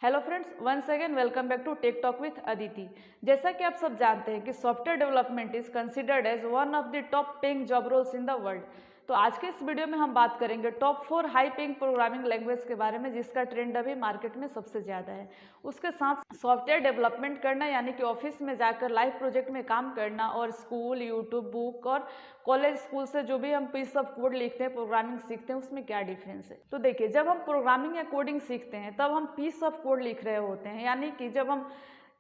Hello friends, once again welcome back to tech talk with Aditi. जैसा कि आप सब जानते हैं कि software development is considered as one of the top paying job roles in the world. तो आज के इस वीडियो में हम बात करेंगे top 4 high paying programming language के बारे में, जिसका ट्रेंड अभी मार्केट में सबसे ज़्यादा है। उसके साथ सॉफ्टवेयर डेवलपमेंट करना यानी कि ऑफिस में जाकर लाइव प्रोजेक्ट में काम करना, और स्कूल, यूट्यूब, बुक और कॉलेज, स्कूल से जो भी हम पीस ऑफ कोड लिखते हैं, प्रोग्रामिंग सीखते हैं, उसमें क्या डिफरेंस है। तो देखिए, जब हम प्रोग्रामिंग या कोडिंग सीखते हैं तब हम पीस ऑफ कोड लिख रहे होते हैं, यानी कि जब हम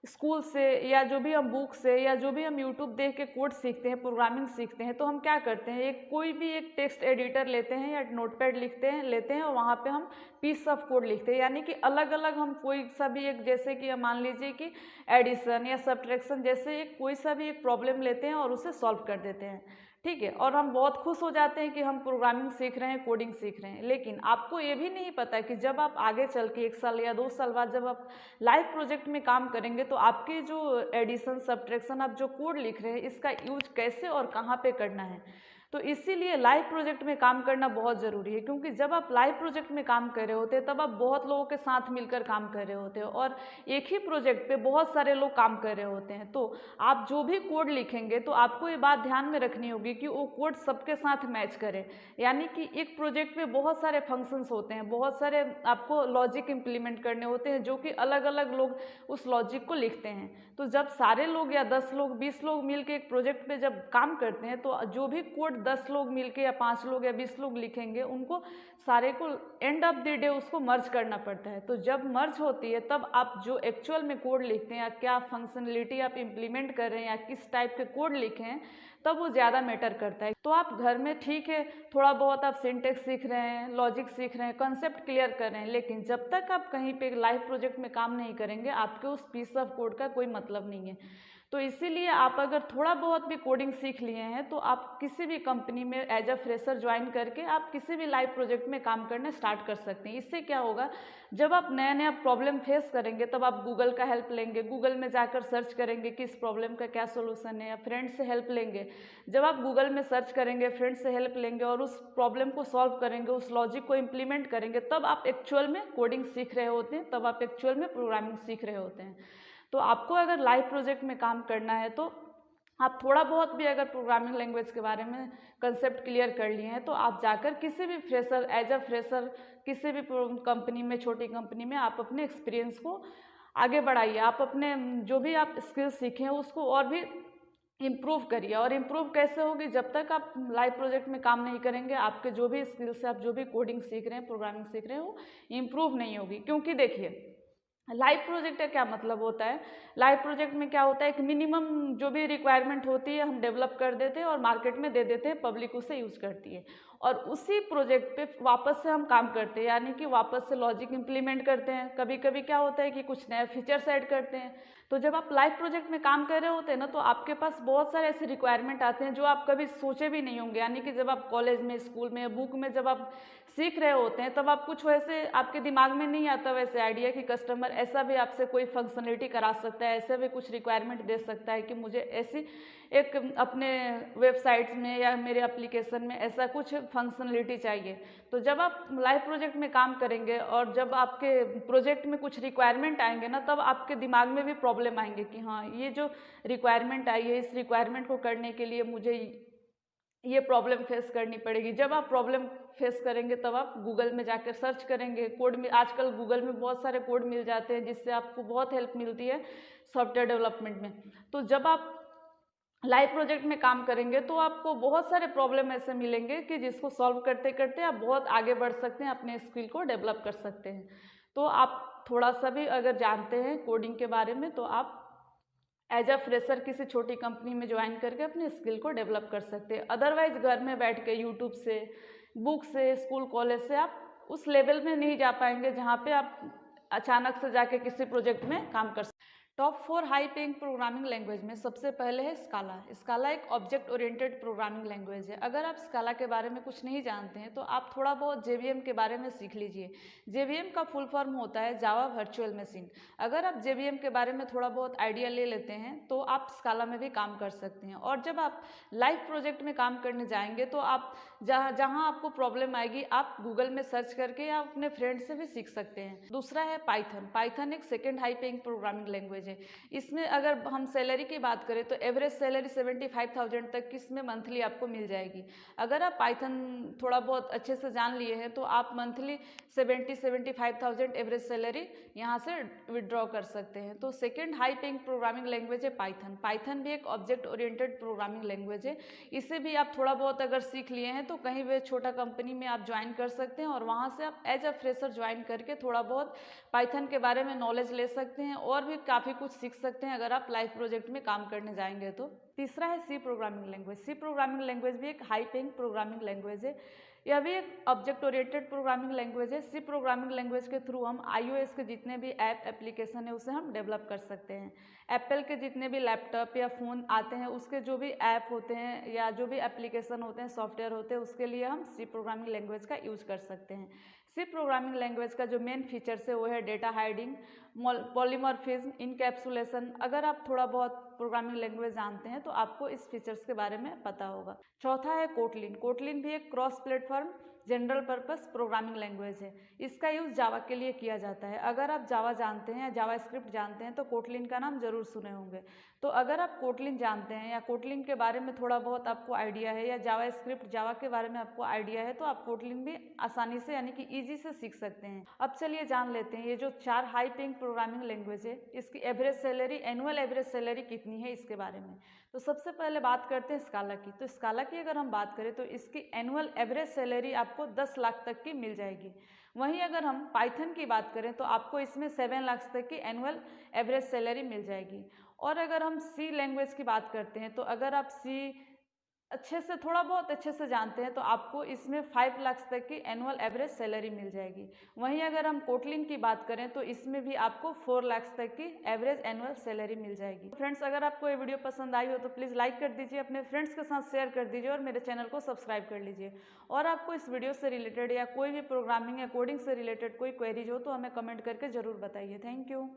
स्कूल से या जो भी हम बुक से या जो भी हम यूट्यूब देख के कोड सीखते हैं, प्रोग्रामिंग सीखते हैं, तो हम क्या करते हैं, कोई भी एक टेक्स्ट एडिटर लेते हैं या नोटपैड लेते हैं और वहाँ पे हम पीस ऑफ कोड लिखते हैं, यानी कि अलग अलग हम कोई सा भी एक, जैसे कि मान लीजिए कि एडिशन या सब्ट्रैक्शन जैसे एक कोई सा भी एक प्रॉब्लम लेते हैं और उसे सॉल्व कर देते हैं, ठीक है। और हम बहुत खुश हो जाते हैं कि हम प्रोग्रामिंग सीख रहे हैं, कोडिंग सीख रहे हैं। लेकिन आपको ये भी नहीं पता कि जब आप आगे चल के 1 साल या 2 साल बाद जब आप लाइव प्रोजेक्ट में काम करेंगे तो आपके जो एडिशन, सब्ट्रैक्शन, आप जो कोड लिख रहे हैं, इसका यूज कैसे और कहाँ पे करना है। तो इसीलिए लाइव प्रोजेक्ट में काम करना बहुत ज़रूरी है, क्योंकि जब आप लाइव प्रोजेक्ट में काम कर रहे होते हैं तब आप बहुत लोगों के साथ मिलकर काम कर रहे होते हो, और एक ही प्रोजेक्ट पे बहुत सारे लोग काम कर रहे होते हैं। तो आप जो भी कोड लिखेंगे तो आपको ये बात ध्यान में रखनी होगी कि वो कोड सबके साथ मैच करे, यानी कि एक प्रोजेक्ट में बहुत सारे फंक्शंस होते हैं, बहुत सारे आपको लॉजिक इम्प्लीमेंट करने होते हैं, जो कि अलग अलग लोग उस लॉजिक को लिखते हैं। तो जब सारे लोग या 10 लोग, 20 लोग मिलकर एक प्रोजेक्ट पे जब काम करते हैं, तो जो भी कोड 10 लोग मिलके या 5 लोग या 20 लोग लिखेंगे, उनको सारे को एंड ऑफ द डे उसको मर्ज करना पड़ता है। तो जब मर्ज होती है तब आप जो एक्चुअल में कोड लिखते हैं या क्या फंक्शनलिटी आप इम्प्लीमेंट कर रहे हैं या किस टाइप के कोड लिखे हैं, तब वो ज़्यादा मैटर करता है। तो आप घर में ठीक है, थोड़ा बहुत आप सिंटेक्स सीख रहे हैं, लॉजिक सीख रहे हैं, कंसेप्ट क्लियर कर रहे हैं, लेकिन जब तक आप कहीं पे लाइव प्रोजेक्ट में काम नहीं करेंगे, आपके उस पीस ऑफ कोड का कोई मतलब नहीं है। तो इसीलिए आप अगर थोड़ा बहुत भी कोडिंग सीख लिए हैं तो आप किसी भी कंपनी में एज अ फ्रेशर ज्वाइन करके आप किसी भी लाइव प्रोजेक्ट में काम करना स्टार्ट कर सकते हैं। इससे क्या होगा, जब आप नया नया प्रॉब्लम फेस करेंगे तब आप गूगल का हेल्प लेंगे, गूगल में जाकर सर्च करेंगे कि इस प्रॉब्लम का क्या सोल्यूशन है, या फ्रेंड से हेल्प लेंगे। जब आप गूगल में सर्च करेंगे, फ्रेंड से हेल्प लेंगे और उस प्रॉब्लम को सॉल्व करेंगे, उस लॉजिक को इम्प्लीमेंट करेंगे, तब आप एक्चुअल में कोडिंग सीख रहे होते हैं, तब आप एक्चुअल में प्रोग्रामिंग सीख रहे होते हैं। तो आपको अगर लाइव प्रोजेक्ट में काम करना है तो आप थोड़ा बहुत भी अगर प्रोग्रामिंग लैंग्वेज के बारे में कंसेप्ट क्लियर कर लिए हैं, तो आप जाकर किसी भी फ्रेशर, एज अ फ्रेशर किसी भी कंपनी में, छोटी कंपनी में आप अपने एक्सपीरियंस को आगे बढ़ाइए। आप अपने जो भी आप स्किल्स सीखे हैं उसको और भी इम्प्रूव करिए। और इम्प्रूव कैसे होगी, जब तक आप लाइव प्रोजेक्ट में काम नहीं करेंगे, आपके जो भी स्किल्स है, आप जो भी कोडिंग सीख रहे हैं, प्रोग्रामिंग सीख रहे हैं, वो इम्प्रूव नहीं होगी। क्योंकि देखिए, लाइव प्रोजेक्ट का क्या मतलब होता है, लाइव प्रोजेक्ट में क्या होता है, एक मिनिमम जो भी रिक्वायरमेंट होती है हम डेवलप कर देते हैं और मार्केट में दे देते हैं, पब्लिक उसे यूज़ करती है, और उसी प्रोजेक्ट पे वापस से हम काम करते हैं, यानी कि वापस से लॉजिक इम्प्लीमेंट करते हैं। कभी कभी क्या होता है कि कुछ नए फीचर्स ऐड करते हैं। तो जब आप लाइव प्रोजेक्ट में काम कर रहे होते हैं ना, तो आपके पास बहुत सारे ऐसे रिक्वायरमेंट आते हैं जो आप कभी सोचे भी नहीं होंगे, यानी कि जब आप कॉलेज में, स्कूल में, बुक में जब आप सीख रहे होते हैं, तब आप कुछ वैसे आपके दिमाग में नहीं आता वैसे आइडिया कि कस्टमर ऐसा भी आपसे कोई फंक्शनलिटी करा सकता है, ऐसे भी कुछ रिक्वायरमेंट दे सकता है कि मुझे ऐसी एक अपने वेबसाइट्स में या मेरे एप्लीकेशन में ऐसा कुछ फंक्शनलिटी चाहिए। तो जब आप लाइव प्रोजेक्ट में काम करेंगे और जब आपके प्रोजेक्ट में कुछ रिक्वायरमेंट आएंगे ना, तब आपके दिमाग में भी प्रॉब्लम आएंगे कि हाँ, ये जो रिक्वायरमेंट आई है, इस रिक्वायरमेंट को करने के लिए मुझे ये प्रॉब्लम फेस करनी पड़ेगी। जब आप प्रॉब्लम फेस करेंगे तब आप गूगल में जाकर सर्च करेंगे, कोड में आजकल गूगल में बहुत सारे कोड मिल जाते हैं, जिससे आपको बहुत हेल्प मिलती है सॉफ्टवेयर डेवलपमेंट में। तो जब आप लाइव प्रोजेक्ट में काम करेंगे तो आपको बहुत सारे प्रॉब्लम ऐसे मिलेंगे कि जिसको सॉल्व करते करते आप बहुत आगे बढ़ सकते हैं, अपने स्किल को डेवलप कर सकते हैं। तो आप थोड़ा सा भी अगर जानते हैं कोडिंग के बारे में, तो आप एज अ फ्रेशर किसी छोटी कंपनी में ज्वाइन करके अपने स्किल को डेवलप कर सकते हैं। अदरवाइज घर में बैठ के यूट्यूब से, बुक से, स्कूल, कॉलेज से आप उस लेवल में नहीं जा पाएंगे जहाँ पे आप अचानक से जाके किसी प्रोजेक्ट में काम कर सकते। Top 4 high paying programming language में सबसे पहले है स्काला। स्काला एक ऑब्जेक्ट ओरिएंटेड प्रोग्रामिंग लैंग्वेज है। अगर आप स्काला के बारे में कुछ नहीं जानते हैं तो आप थोड़ा बहुत जेवीएम के बारे में सीख लीजिए। जेवीएम का फुल फॉर्म होता है जावा वर्चुअल मशीन। अगर आप जेवीएम के बारे में थोड़ा बहुत आइडिया ले लेते हैं तो आप स्काला में भी काम कर सकते हैं। और जब आप लाइव प्रोजेक्ट में काम करने जाएंगे तो आप जहाँ आपको प्रॉब्लम आएगी आप गूगल में सर्च करके या अपने फ्रेंड से भी सीख सकते हैं। दूसरा है पाइथन। पाइथन एक second high paying programming language है। इसमें अगर हम सैलरी की बात करें तो एवरेज सैलरी 75,000 तक की इसमें मंथली आपको मिल जाएगी। अगर आप पाइथन थोड़ा बहुत अच्छे से जान लिए हैं तो आप मंथली 75,000 एवरेज सैलरी यहाँ से विड्रॉ कर सकते हैं। तो second high paying programming language है पाइथन। पाइथन भी एक ऑब्जेक्ट ओरिएंटेड प्रोग्रामिंग लैंग्वेज है। इसे भी आप थोड़ा बहुत अगर सीख लिए हैं तो कहीं भी छोटा कंपनी में आप ज्वाइन कर सकते हैं और वहाँ से आप एज अ फ्रेशर ज्वाइन करके थोड़ा बहुत पाइथन के बारे में नॉलेज ले सकते हैं और भी काफ़ी कुछ सीख सकते हैं अगर आप लाइव प्रोजेक्ट में काम करने जाएंगे तो। तीसरा है C programming language. C programming language भी एक हाई पेइंग प्रोग्रामिंग लैंग्वेज है। यह भी एक ऑब्जेक्ट ओरिएंटेड प्रोग्रामिंग लैंग्वेज है। सी प्रोग्रामिंग लैंग्वेज के थ्रू हम iOS के जितने भी ऐप एप्लीकेशन है उसे हम डेवलप कर सकते हैं। एप्पल के जितने भी लैपटॉप या फ़ोन आते हैं उसके जो भी ऐप होते हैं या जो भी एप्लीकेशन होते हैं सॉफ्टवेयर होते हैं उसके लिए हम सी प्रोग्रामिंग लैंग्वेज का यूज कर सकते हैं। सी प्रोग्रामिंग लैंग्वेज का जो मेन फीचर्स है वो है डेटा हाइडिंग, पॉलीमॉर्फिज्म, इनकैप्सुलेशन। अगर आप थोड़ा बहुत प्रोग्रामिंग लैंग्वेज जानते हैं तो आपको इस फीचर्स के बारे में पता होगा। चौथा है कोटलिन। कोटलिन भी एक cross platform general purpose programming language है। इसका यूज़ जावा के लिए किया जाता है। अगर आप जावा जानते हैं या जावा स्क्रिप्ट जानते हैं तो कोटलिन का नाम जरूर सुने होंगे। तो अगर आप कोटलिन जानते हैं या कोटलिन के बारे में थोड़ा बहुत आपको आइडिया है या जावा स्क्रिप्ट जावा के बारे में आपको आइडिया है तो आप कोटलिन भी आसानी से यानी कि ईजी से सीख सकते हैं। अब चलिए जान लेते हैं ये जो 4 हाई पेइंग प्रोग्रामिंग लैंग्वेज है इसकी average salary, annual average salary कितनी है इसके बारे में। तो सबसे पहले बात करते हैं स्काला की। तो स्काला की अगर हम बात करें तो इसकी एनुअल एवरेज सैलरी आपको 10 लाख तक की मिल जाएगी। वहीं अगर हम पाइथन की बात करें तो आपको इसमें 7 लाख तक की एनुअल एवरेज सैलरी मिल जाएगी। और अगर हम सी लैंग्वेज की बात करते हैं तो अगर आप सी अच्छे से थोड़ा बहुत अच्छे से जानते हैं तो आपको इसमें 5 लाख तक की एनुअल एवरेज सैलरी मिल जाएगी। वहीं अगर हम कोटलिन की बात करें तो इसमें भी आपको 4 लाख तक की एवरेज एनुअल सैलरी मिल जाएगी। फ्रेंड्स, अगर आपको ये वीडियो पसंद आई हो तो प्लीज़ लाइक कर दीजिए, अपने फ्रेंड्स के साथ शेयर कर दीजिए और मेरे चैनल को सब्सक्राइब कर लीजिए। और आपको इस वीडियो से रिलेटेड या कोई भी प्रोग्रामिंग या कोडिंग से रिलेटेड कोई क्वेरीज हो तो हमें कमेंट करके ज़रूर बताइए। Thank you.